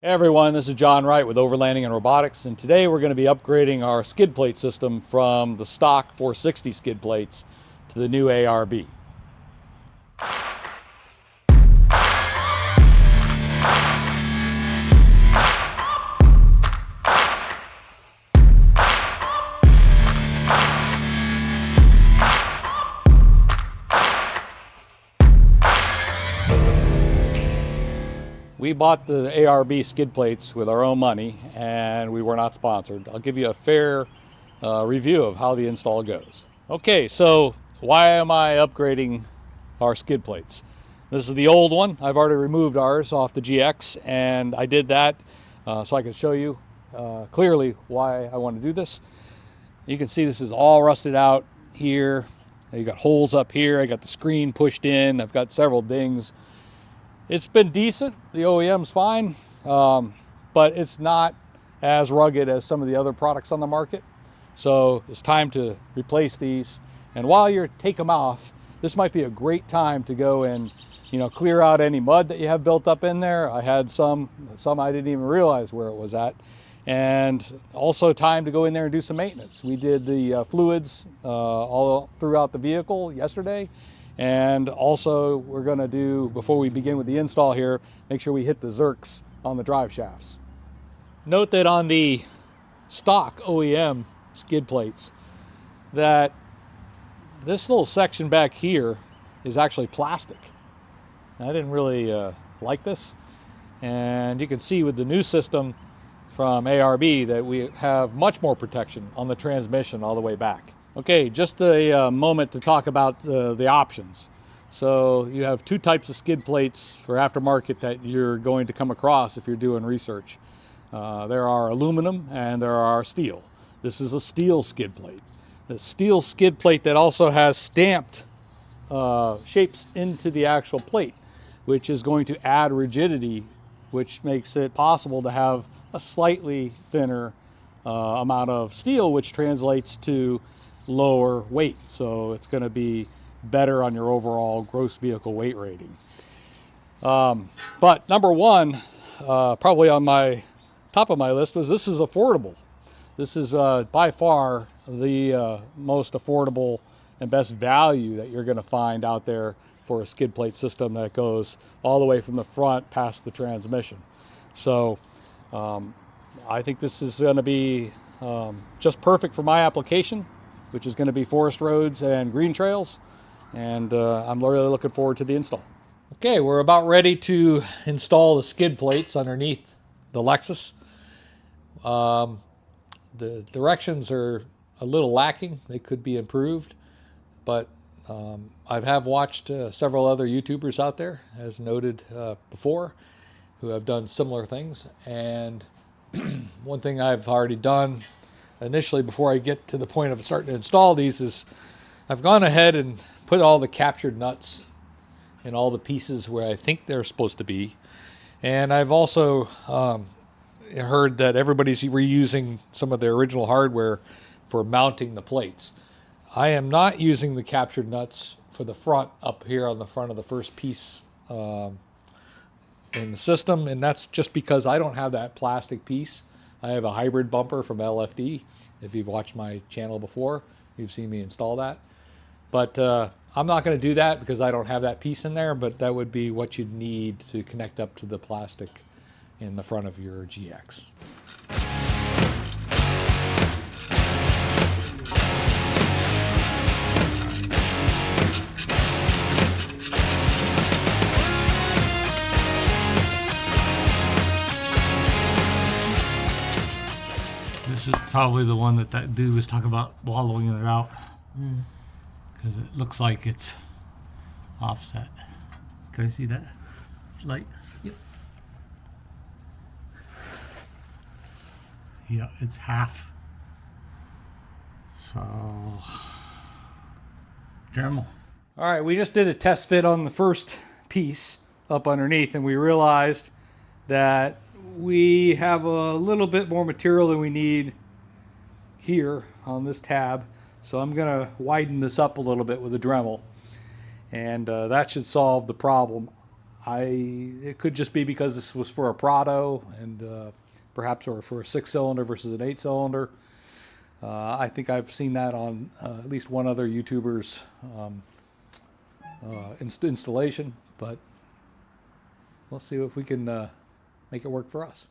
Hey everyone, this is John Wright with Overlanding and Robotics, and today we're going to be upgrading our skid plate system from the stock 460 skid plates to the new ARB. We bought the ARB skid plates with our own money, and we were not sponsored. I'll give you a fair review of how the install goes. Okay, so why am I upgrading our skid plates? This is the old one. I've already removed ours off the GX, and I did that so I can show you clearly why I want to do this. You can see this is all rusted out here. You got holes up here. I got the screen pushed in. I've got several dings. It's been decent. The OEM's fine, but it's not as rugged as some of the other products on the market. So it's time to replace these. And while you take them off, this might be a great time to go and clear out any mud that you have built up in there. I had some I didn't even realize where it was at. And also time to go in there and do some maintenance. We did the fluids all throughout the vehicle yesterday. And also we're going to do, before we begin with the install here, make sure we hit the zerks on the drive shafts. Note that on the stock OEM skid plates that this little section back here is actually plastic. I didn't really like this. And you can see with the new system from ARB that we have much more protection on the transmission all the way back. Okay, just a moment to talk about the options. So you have two types of skid plates for aftermarket that you're going to come across if you're doing research. There are aluminum and there are steel. This is a steel skid plate. The steel skid plate that also has stamped shapes into the actual plate, which is going to add rigidity, which makes it possible to have a slightly thinner amount of steel, which translates to lower weight. So it's going to be better on your overall gross vehicle weight rating. But number one, probably on my top of my list, was this is affordable. This is by far the most affordable and best value that you're going to find out there for a skid plate system that goes all the way from the front past the transmission. So I think this is going to be just perfect for my application, which is going to be forest roads and green trails. And I'm really looking forward to the install. Okay, we're about ready to install the skid plates underneath the Lexus. The directions are a little lacking. They could be improved, but I have watched several other YouTubers out there, as noted before, who have done similar things. And one thing I've already done initially before I get to the point of starting to install these is I've gone ahead and put all the captured nuts in all the pieces where I think they're supposed to be. And I've also heard that everybody's reusing some of their original hardware for mounting the plates. I am not using the captured nuts for the front up here on the front of the first piece in the system, and that's just because I don't have that plastic piece. I have a hybrid bumper from LFD. If you've watched my channel before, you've seen me install that. But I'm not going to do that because I don't have that piece in there, but that would be what you'd need to connect up to the plastic in the front of your GX. This is probably the one that dude was talking about wallowing it out. Because it looks like it's offset. Can I see that light? Yep. Yeah, it's half. So, Dremel. All right, we just did a test fit on the first piece up underneath, and we realized that we have a little bit more material than we need here on this tab. So I'm going to widen this up a little bit with a Dremel, and that should solve the problem It could just be because this was for a PRADO and perhaps or for a 6-cylinder versus an 8-cylinder. I think I've seen that on at least one other YouTuber's installation, but we'll see if we can make it work for us.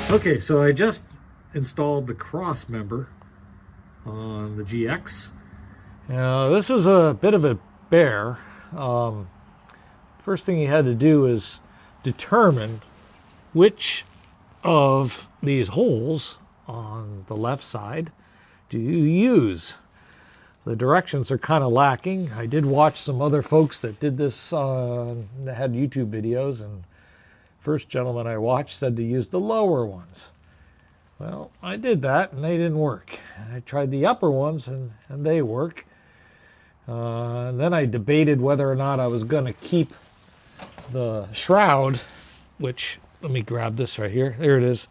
Okay, so I just installed the cross member on the GX. Now, this was a bit of a bear. First thing you had to do is determine which of these holes on the left side do you use. The directions are kind of lacking. I did watch some other folks that did this that had YouTube videos, and first gentleman I watched said to use the lower ones. Well, I did that and they didn't work. I tried the upper ones and they work. And then I debated whether or not I was going to keep the shroud, which, let me grab this right here. There it is.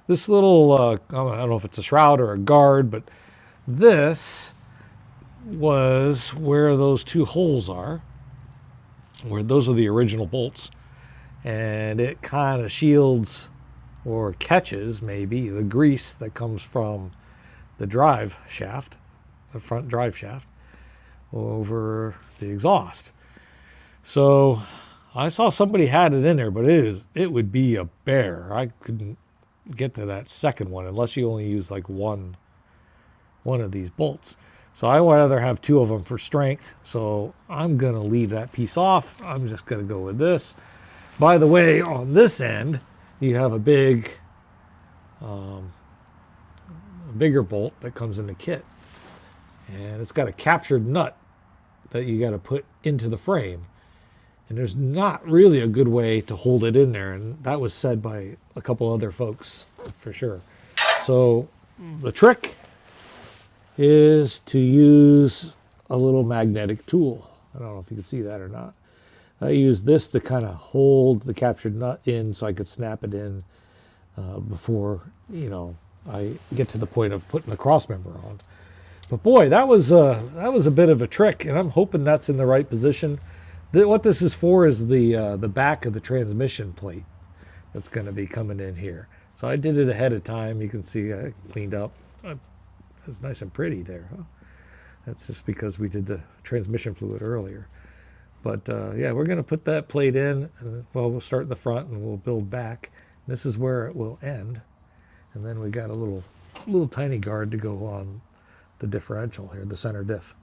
This little, I don't know if it's a shroud or a guard, but this was where those two holes are, where those are the original bolts. And it kind of shields or catches maybe the grease that comes from the drive shaft, the front drive shaft, over the exhaust. So I saw somebody had it in there, but it would be a bear. I couldn't get to that second one unless you only use like one of these bolts. So I would rather have two of them for strength. So I'm going to leave that piece off. I'm just going to go with this. By the way, on this end, you have a bigger bolt that comes in the kit. And it's got a captured nut that you got to put into the frame. And there's not really a good way to hold it in there. And that was said by a couple other folks for sure. So the trick is to use a little magnetic tool. I don't know if you can see that or not. I use this to kind of hold the captured nut in so I could snap it in before, I get to the point of putting the cross member on. But boy, that was a bit of a trick, and I'm hoping that's in the right position. What this is for is the back of the transmission plate that's going to be coming in here. So I did it ahead of time. You can see I cleaned up. It's nice and pretty there, huh? That's just because we did the transmission fluid earlier. But yeah, we're going to put that plate in. Well, we'll start in the front and we'll build back. This is where it will end. And then we got a little tiny guard to go on the differential here, the center diff.